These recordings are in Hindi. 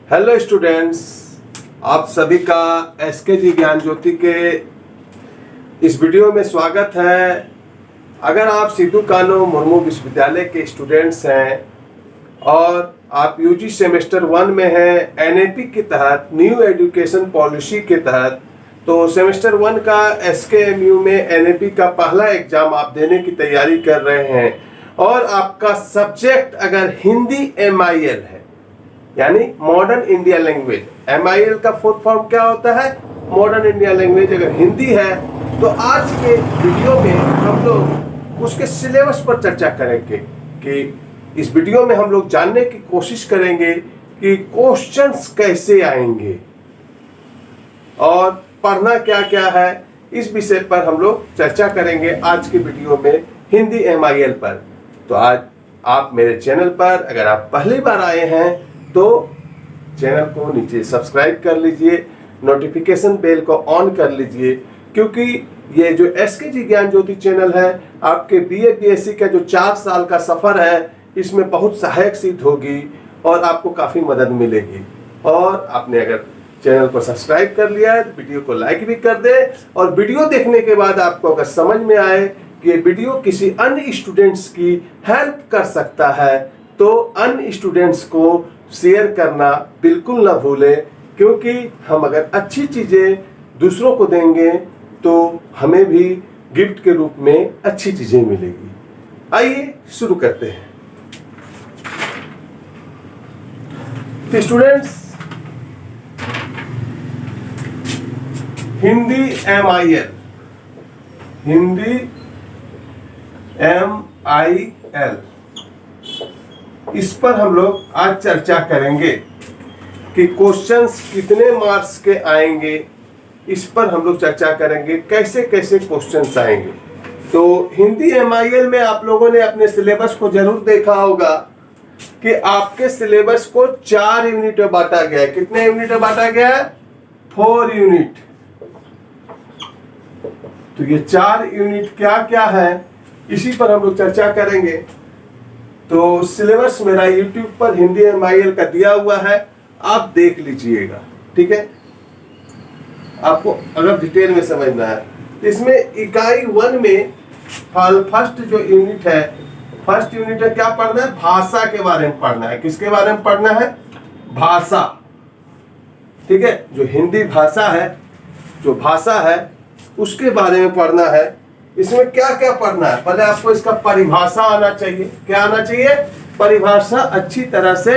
हेलो स्टूडेंट्स, आप सभी का एसके ज्ञान ज्योति के इस वीडियो में स्वागत है। अगर आप सिद्धू कान्हू मुर्मू विश्वविद्यालय के स्टूडेंट्स हैं और आप यूजी सेमेस्टर 1 में हैं एनएपी के तहत, न्यू एजुकेशन पॉलिसी के तहत, तो सेमेस्टर 1 का एसकेएमयू में एनएपी का पहला एग्जाम आप देने की तैयारी कर रहे हैं और आपका सब्जेक्ट अगर हिंदी एमआईएल है यानी मॉडर्न इंडिया लैंग्वेज, एमआईएल का फुल फॉर्म क्या होता है? Modern India language. अगर हिंदी है तो आज के वीडियो में हम लोग उसके सिलेबस पर चर्चा करेंगे कि इस वीडियो में हम लोग जानने की कोशिश करेंगे कि क्वेश्चंस कैसे आएंगे और पढ़ना क्या क्या है। इस विषय पर हम लोग चर्चा करेंगे आज के वीडियो में हिंदी एमआईएल पर। तो आज आप मेरे चैनल पर अगर आप पहली बार आए हैं तो चैनल को नीचे सब्सक्राइब कर लीजिए, नोटिफिकेशन बेल को ऑन कर लीजिए, क्योंकि ये जो एसके ज्ञान ज्योति चैनल है आपके बीए बीएससी का जो 4 साल का सफर है इसमें बहुत सहायक सिद्ध होगी और आपको काफी मदद मिलेगी। और आपने अगर चैनल को सब्सक्राइब कर लिया है तो वीडियो को लाइक भी कर दे और वीडियो देखने के बाद आपको अगर समझ में आए कि ये वीडियो किसी अन्य स्टूडेंट्स की हेल्प कर सकता है तो अन्य स्टूडेंट्स को शेयर करना बिल्कुल ना भूलें, क्योंकि हम अगर अच्छी चीजें दूसरों को देंगे तो हमें भी गिफ्ट के रूप में अच्छी चीजें मिलेगी। आइए शुरू करते हैं। तो students, Hindi MIL, Hindi MIL, इस पर हम लोग आज चर्चा करेंगे कि क्वेश्चंस कितने मार्क्स के आएंगे। इस पर हम लोग चर्चा करेंगे कैसे कैसे क्वेश्चंस आएंगे। तो हिंदी एमआईएल में आप लोगों ने अपने सिलेबस को जरूर देखा होगा कि आपके सिलेबस को 4 यूनिट में बांटा गया है। कितने यूनिट में बांटा गया है? 4 यूनिट। तो ये 4 यूनिट क्या क्या है इसी पर हम लोग चर्चा करेंगे। तो सिलेबस मेरा YouTube पर हिंदी एमआईएल का दिया हुआ है, आप देख लीजिएगा, ठीक है। आपको अगर डिटेल में समझना है इसमें इकाई 1 में फर्स्ट जो यूनिट है, फर्स्ट यूनिट है क्या पढ़ना है? भाषा के बारे में पढ़ना है। किसके बारे में पढ़ना है? भाषा, ठीक है। जो हिंदी भाषा है, जो भाषा है उसके बारे में पढ़ना है। इसमें क्या क्या पढ़ना है? पहले आपको इसका परिभाषा आना चाहिए। क्या आना चाहिए? परिभाषा अच्छी तरह से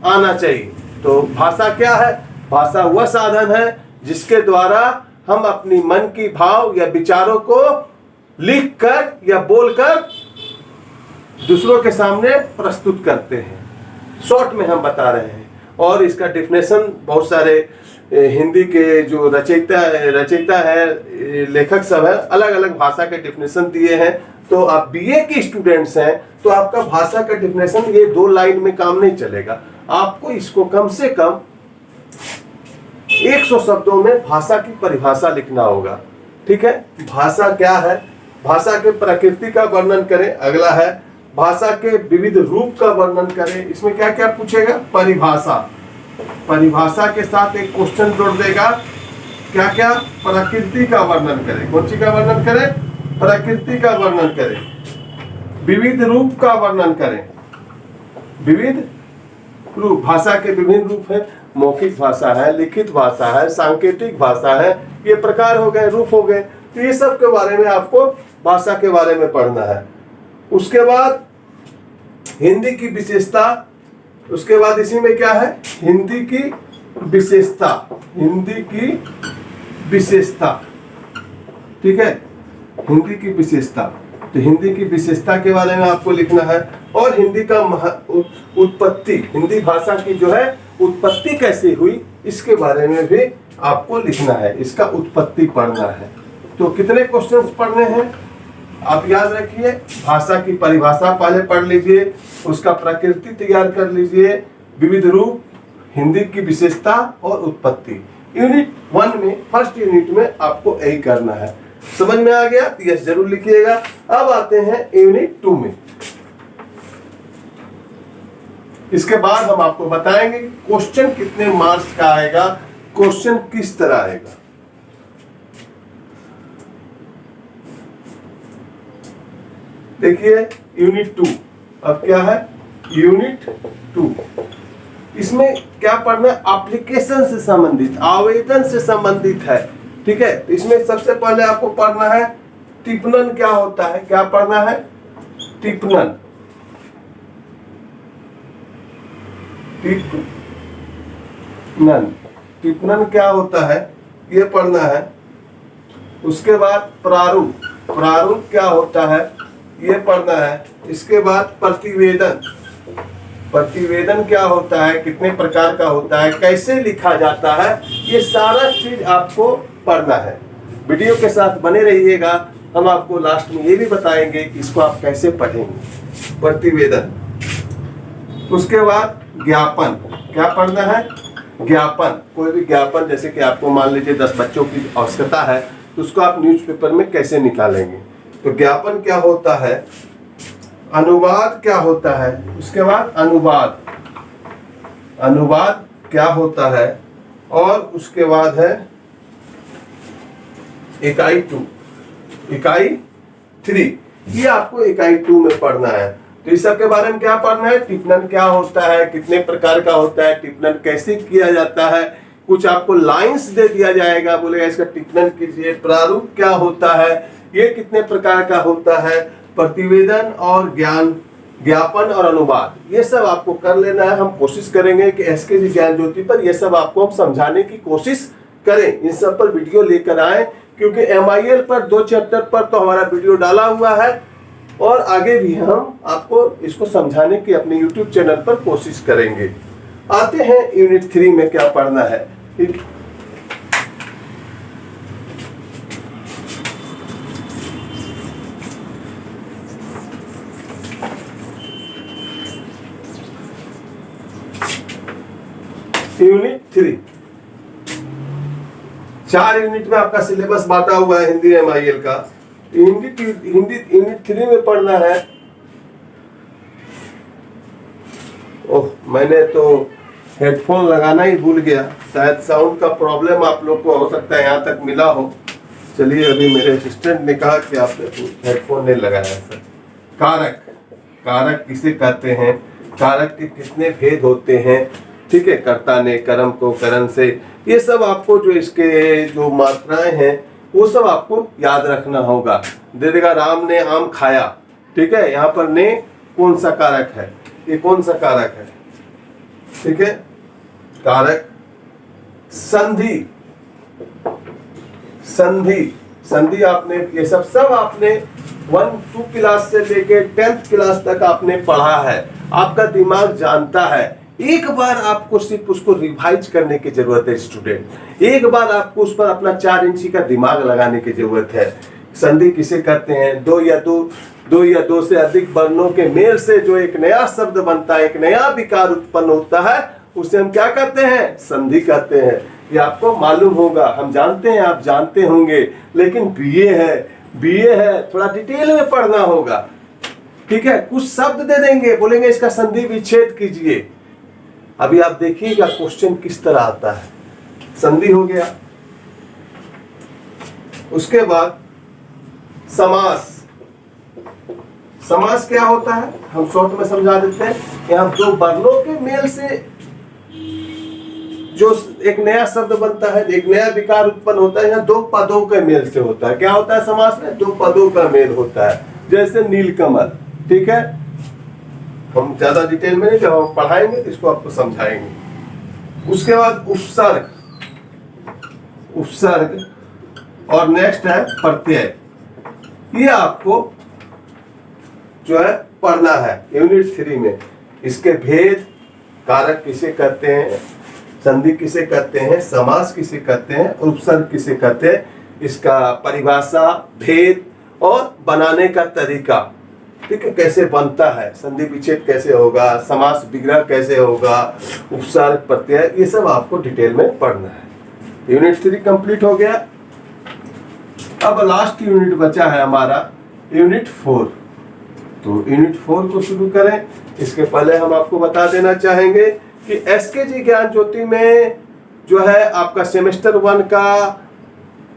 आना चाहिए। तो भाषा क्या है? भाषा वह साधन है जिसके द्वारा हम अपनी मन की भाव या विचारों को लिखकर या बोलकर दूसरों के सामने प्रस्तुत करते हैं। शॉर्ट में हम बता रहे हैं। और इसका डेफिनेशन बहुत सारे हिंदी के जो रचयिता है, लेखक सब है, अलग अलग भाषा के डेफिनेशन दिए हैं। तो आप बीए के स्टूडेंट्स हैं तो आपका भाषा का डेफिनेशन ये 2 लाइन में काम नहीं चलेगा। आपको इसको कम से कम 100 शब्दों में भाषा की परिभाषा लिखना होगा, ठीक है। भाषा क्या है? भाषा के प्रकृति का वर्णन करें। अगला है भाषा के विविध रूप का वर्णन करें। इसमें क्या क्या पूछेगा? परिभाषा। परिभाषा के साथ एक क्वेश्चन जोड़ देगा, क्या क्या? प्रकृति का वर्णन करें। कौन सी का वर्णन करें? प्रकृति का वर्णन करें। विविध रूप का वर्णन करें। विविध रूप, भाषा के विभिन्न रूप है। मौखिक भाषा है, लिखित भाषा है, सांकेतिक भाषा है, ये प्रकार हो गए, रूप हो गए। तो ये सब के बारे में आपको भाषा के बारे में पढ़ना है। उसके बाद हिंदी की विशेषता। उसके बाद इसी में क्या है? हिंदी की विशेषता। हिंदी की विशेषता, ठीक है। हिंदी की विशेषता, तो हिंदी की विशेषता के बारे में आपको लिखना है। और हिंदी का उत्पत्ति, हिंदी भाषा की जो है उत्पत्ति कैसे हुई इसके बारे में भी आपको लिखना है। इसका उत्पत्ति पढ़ना है। तो कितने क्वेश्चंस पढ़ने हैं आप याद रखिए। भाषा की परिभाषा पहले पढ़ लीजिए, उसका प्रकृति तैयार कर लीजिए, विविध रूप, हिंदी की विशेषता और उत्पत्ति। यूनिट 1 में, फर्स्ट यूनिट में आपको यही करना है। समझ में आ गया? यस जरूर लिखिएगा। अब आते हैं यूनिट 2 में। इसके बाद हम आपको बताएंगे कि क्वेश्चन कितने मार्क्स का आएगा, क्वेश्चन किस तरह आएगा। देखिए यूनिट 2, अब क्या है यूनिट 2, इसमें क्या पढ़ना है, एप्लीकेशन से संबंधित, आवेदन से संबंधित है। ठीक है, तो इसमें सबसे पहले आपको पढ़ना है टिप्पणन क्या होता है, क्या पढ़ना है, टिप्पणन। टिप्पणन, टिप्पणन क्या होता है ये पढ़ना है। उसके बाद प्रारूप, प्रारूप क्या होता है ये पढ़ना है। इसके बाद प्रतिवेदन, प्रतिवेदन क्या होता है, कितने प्रकार का होता है, कैसे लिखा जाता है, ये सारा चीज आपको पढ़ना है। वीडियो के साथ बने रहिएगा, हम आपको लास्ट में ये भी बताएंगे कि इसको आप कैसे पढ़ेंगे। प्रतिवेदन, उसके बाद ज्ञापन, क्या पढ़ना है, ज्ञापन। कोई भी ज्ञापन, जैसे कि आपको मान लीजिए 10 बच्चों की आवश्यकता है तो उसको आप न्यूज़पेपर में कैसे निकालेंगे, तो ज्ञापन क्या होता है। अनुवाद क्या होता है, उसके बाद अनुवाद, अनुवाद क्या होता है, और उसके बाद है इकाई 2, इकाई 3, ये आपको इकाई 2 में पढ़ना है। तो इस सब के बारे में क्या पढ़ना है, टिप्पणन क्या होता है, कितने प्रकार का होता है, टिप्पणन कैसे किया जाता है, कुछ आपको लाइंस दे दिया जाएगा, बोलेगा इसका टिप्पणन कीजिए। प्रारूप क्या होता है, ये कितने प्रकार का होता है, प्रतिवेदन और ज्ञापन और अनुवाद, ये सब आपको कर लेना है। हम कोशिश करेंगे कि एसकेजी ज्ञान ज्योति पर ये सब आपको हम समझाने की कोशिश करें, इन सब पर वीडियो लेकर आए, क्योंकि MIL पर 2 चैप्टर पर तो हमारा वीडियो डाला हुआ है और आगे भी हम आपको इसको समझाने की अपने YouTube चैनल पर कोशिश करेंगे। आते हैं यूनिट 3 में क्या पढ़ना है। यूनिट 3, 4 यूनिट में आपका सिलेबस बांटा हुआ है हिंदी MIL का। हिंदी यूनिट 3 में पढ़ना है। ओह, मैंने तो हेडफोन लगाना ही भूल गया, शायद साउंड का प्रॉब्लम आप लोग को हो सकता है यहाँ तक मिला हो। चलिए, अभी मेरे असिस्टेंट ने कहा कि आपने हेडफोन नहीं लगाया सर। कारक, कारक किसे कहते हैं, कारक के कितने भेद होते हैं, ठीक है, कर्ता ने कर्म को करण से, ये सब आपको जो इसके जो मात्राएं हैं वो सब आपको याद रखना होगा। दे देगा राम ने आम खाया, ठीक है, यहाँ पर ने कौन सा कारक है, ये कौन सा कारक है, ठीक है, कारक। संधि, संधि, संधि आपने ये सब आपने 1-2 क्लास से लेके 10th क्लास तक आपने पढ़ा है, आपका दिमाग जानता है। एक बार आपको सिर्फ उसको रिवाइज करने की जरूरत है स्टूडेंट, एक बार आपको उस पर अपना 4 इंची का दिमाग लगाने की जरूरत है। संधि किसे कहते हैं, दो या दो से अधिक वर्णों के मेल से जो एक नया शब्द बनता है, एक नया विकार उत्पन्न होता है, उसे हम क्या कहते हैं, संधि कहते हैं। ये आपको मालूम होगा, हम जानते हैं, आप जानते होंगे, लेकिन बीए है, थोड़ा डिटेल में पढ़ना होगा, ठीक है। कुछ शब्द दे देंगे, बोलेंगे इसका संधि विच्छेद कीजिए। अभी आप देखिएगा क्वेश्चन किस तरह आता है। संधि हो गया, उसके बाद समास। समास क्या होता है हम शॉर्ट में समझा देते हैं। यहाँ 2 वर्णों के मेल से जो एक नया शब्द बनता है, एक नया विकार उत्पन्न होता है, यहाँ 2 पदों के मेल से होता है। क्या होता है समास में, 2 पदों का मेल होता है, जैसे नीलकमल, ठीक है। हम ज्यादा डिटेल में नहीं, जब हम पढ़ाएंगे तो इसको आपको समझाएंगे। उसके बाद उपसर्ग, उपसर्ग, और नेक्स्ट है प्रत्यय। ये आपको जो है पढ़ना है यूनिट 3 में। इसके भेद, कारक किसे कहते हैं, संधि किसे कहते हैं, समास किसे कहते हैं, उपसर्ग किसे कहते हैं, इसका परिभाषा, भेद और बनाने का तरीका, ठीक है, कैसे बनता है, संधि विच्छेद कैसे होगा, समास विग्रह कैसे होगा, उपसर्ग, प्रत्यय, ये सब आपको डिटेल में पढ़ना है। यूनिट 3 कंप्लीट हो गया। अब लास्ट यूनिट बचा है हमारा यूनिट 4। तो यूनिट 4 को शुरू करें। इसके पहले हम आपको बता देना चाहेंगे कि एसकेजी ज्ञान ज्योति में जो है आपका सेमेस्टर 1 का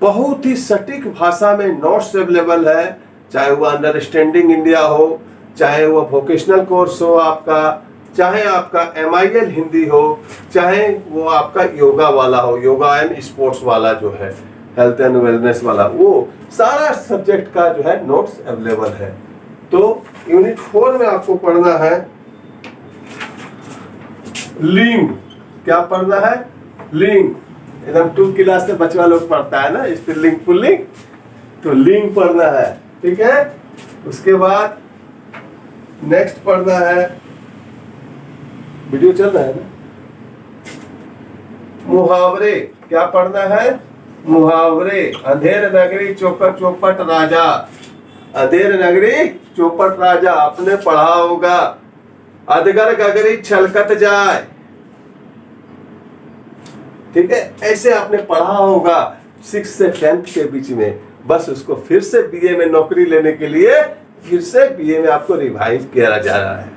बहुत ही सटीक भाषा में नोट्स अवेलेबल है, चाहे वो अंडरस्टैंडिंग इंडिया हो, चाहे वो वोकेशनल कोर्स हो आपका, चाहे आपका MIL हिंदी हो, चाहे वो आपका योगा वाला हो, योगा एंड स्पोर्ट्स वाला जो है, हेल्थ एंड वेलनेस वाला, वो सारा सब्जेक्ट का जो है नोट्स अवेलेबल है। तो यूनिट 4 में आपको पढ़ना है लिंग। क्या पढ़ना है? लिंग। एकदम 2 क्लास से बचवा लोग पढ़ता है ना, स्त्रीलिंग पुल्लिंग, तो लिंग पढ़ना है, ठीक है। उसके बाद नेक्स्ट पढ़ना है, वीडियो चल रहा है ना, मुहावरे। क्या पढ़ना है? मुहावरे। अंधेर नगरी चौपट चौपट राजा, अंधेर नगरी चौपट राजा आपने पढ़ा होगा। अधगर गगरी छलकत जाए, ठीक है, ऐसे आपने पढ़ा होगा 6 से 10th के बीच में। बस उसको फिर से बीए में नौकरी लेने के लिए फिर से बीए में आपको रिवाइज किया जा रहा है,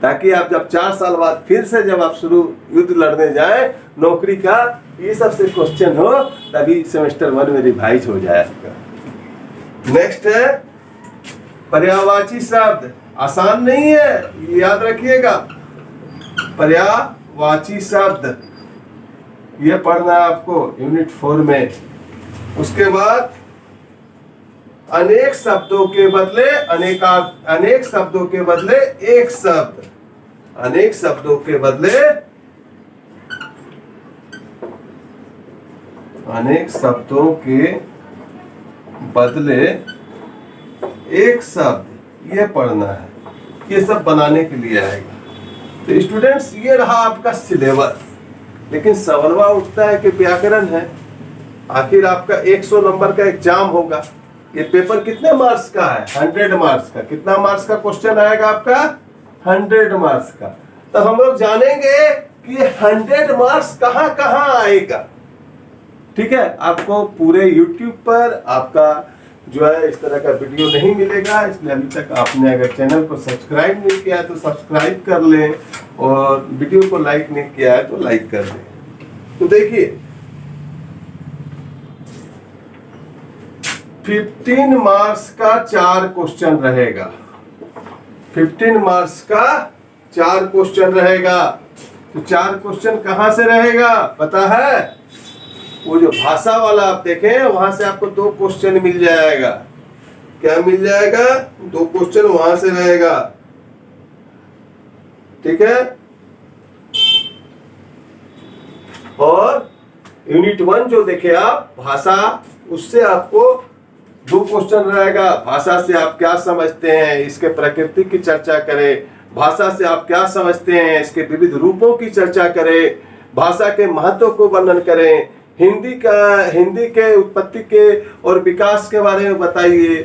ताकि आप जब 4 साल बाद फिर से जब आप शुरू युद्ध लड़ने जाए नौकरी का, ये सबसे क्वेश्चन हो, तभी सेमेस्टर 1 में रिवाइज हो जाए आपका। नेक्स्ट है पर्यायवाची शब्द। आसान नहीं है, याद रखिएगा, पर्यायवाची शब्द ये पढ़ना है आपको यूनिट 4 में। उसके बाद अनेक शब्दों के बदले अनेक शब्दों के बदले एक शब्द, अनेक शब्दों के बदले अनेक शब्दों के बदले एक शब्द, ये पढ़ना है। ये सब बनाने के लिए आएगा। तो स्टूडेंट्स, ये रहा आपका सिलेबस। लेकिन सवालवा उठता है कि व्याकरण है, आखिर आपका 100 नंबर का एग्जाम होगा। ये पेपर कितने मार्क्स का है? 100 मार्क्स का। कितना मार्क्स का क्वेश्चन आएगा आपका? 100 मार्क्स का। तो हम लोग जानेंगे कि 100 मार्क्स कहां कहां आएगा, ठीक है। आपको पूरे YouTube पर आपका जो है इस तरह का वीडियो नहीं मिलेगा, इसलिए अभी तक आपने अगर चैनल को सब्सक्राइब नहीं किया है तो सब्सक्राइब कर लें, और वीडियो को लाइक नहीं किया है तो लाइक कर दें। तो देखिए 15 मार्क्स का 4 क्वेश्चन रहेगा, 15 मार्क्स का 4 क्वेश्चन रहेगा। तो 4 क्वेश्चन कहां से रहेगा पता है? वो जो भाषा वाला आप देखें वहां से आपको 2 क्वेश्चन मिल जाएगा। क्या मिल जाएगा? 2 क्वेश्चन वहां से रहेगा, ठीक है। और यूनिट 1 जो देखे आप भाषा, उससे आपको 2 क्वेश्चन रहेगा। भाषा से आप क्या समझते हैं, इसके प्रकृति की चर्चा करें। भाषा से आप क्या समझते हैं, इसके विविध रूपों की चर्चा करें। भाषा के महत्व को वर्णन करें। हिंदी के उत्पत्ति के और विकास के बारे में बताइए।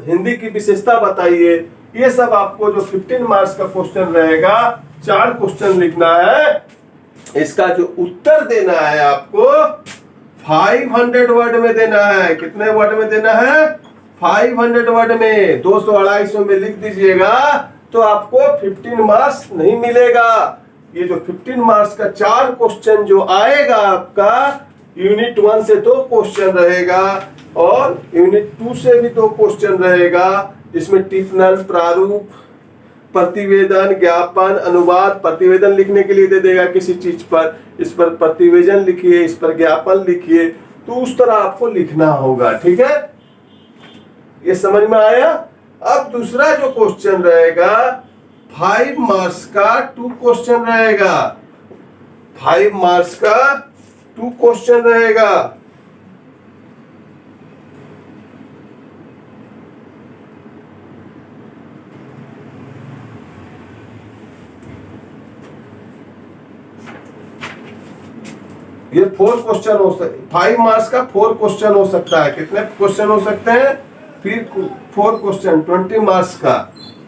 हिंदी की विशेषता बताइए। ये सब आपको जो 15 मार्क्स का क्वेश्चन रहेगा, 4 क्वेश्चन लिखना है। इसका जो उत्तर देना है आपको 500 वर्ड में देना है। कितने वर्ड में देना है? 500 वर्ड में। 200-250 में लिख दीजिएगा तो आपको 15 मार्क्स नहीं मिलेगा। ये जो 15 मार्क्स का 4 क्वेश्चन जो आएगा आपका, यूनिट 1 से 2 क्वेश्चन रहेगा और यूनिट 2 से भी 2 क्वेश्चन रहेगा, जिसमें टिप्पण, प्रारूप, प्रतिवेदन, ज्ञापन, अनुवाद। प्रतिवेदन लिखने के लिए दे देगा किसी चीज पर, इस पर प्रतिवेदन लिखिए, इस पर ज्ञापन लिखिए। तो उस तरह आपको लिखना होगा, ठीक है। ये समझ में आया? अब दूसरा जो क्वेश्चन रहेगा 5 मार्क्स का 2 क्वेश्चन रहेगा। 5 मार्क्स का 2 क्वेश्चन रहेगा। ये 4 क्वेश्चन हो सकते, 5 मार्क्स का 4 क्वेश्चन हो सकता है। कितने क्वेश्चन हो सकते हैं? फिर 4 क्वेश्चन 20 मार्क्स का,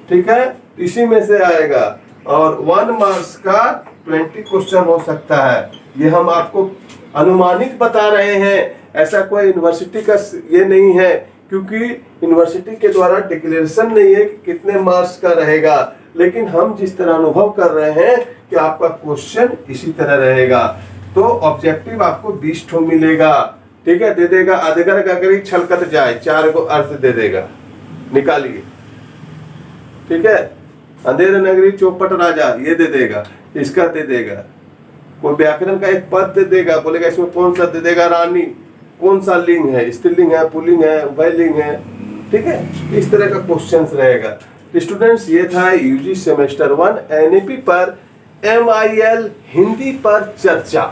ठीक है, इसी में से आएगा। और 1 मार्क्स का 20 क्वेश्चन हो सकता है। ये हम आपको अनुमानित बता रहे हैं, ऐसा कोई यूनिवर्सिटी का ये नहीं है क्योंकि यूनिवर्सिटी के द्वारा डिक्लेरेशन नहीं है कि कितने मार्क्स का रहेगा, लेकिन हम जिस तरह अनुभव कर रहे हैं कि आपका क्वेश्चन इसी तरह रहेगा। तो ऑब्जेक्टिव आपको 20 ठो मिलेगा, ठीक है, दे देगा अधगर का करी छलकत जाए, 4 को अर्थ दे देगा, निकालिए, ठीक है। अंधेर नगरी चौपट राजा ये दे देगा, इसका दे देगा। कोई व्याकरण का एक पद दे देगा, बोलेगा इसमें कौन सा दे देगा, रानी कौन सा लिंग है, स्त्रीलिंग है, पुल्लिंग है, उभयलिंग है, ठीक है। इस तरह का क्वेश्चंस रहेगा। स्टूडेंट्स ये था यूजी सेमेस्टर 1 एनईपी पर MIL हिंदी पर चर्चा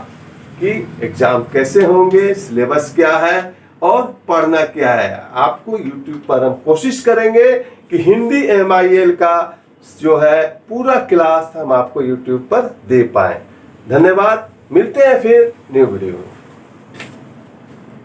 कि एग्जाम कैसे होंगे, सिलेबस क्या है और पढ़ना क्या है। आपको यूट्यूब पर हम कोशिश करेंगे कि हिंदी MIL का जो है पूरा क्लास हम आपको यूट्यूब पर दे पाए। धन्यवाद, मिलते हैं फिर न्यू वीडियो में।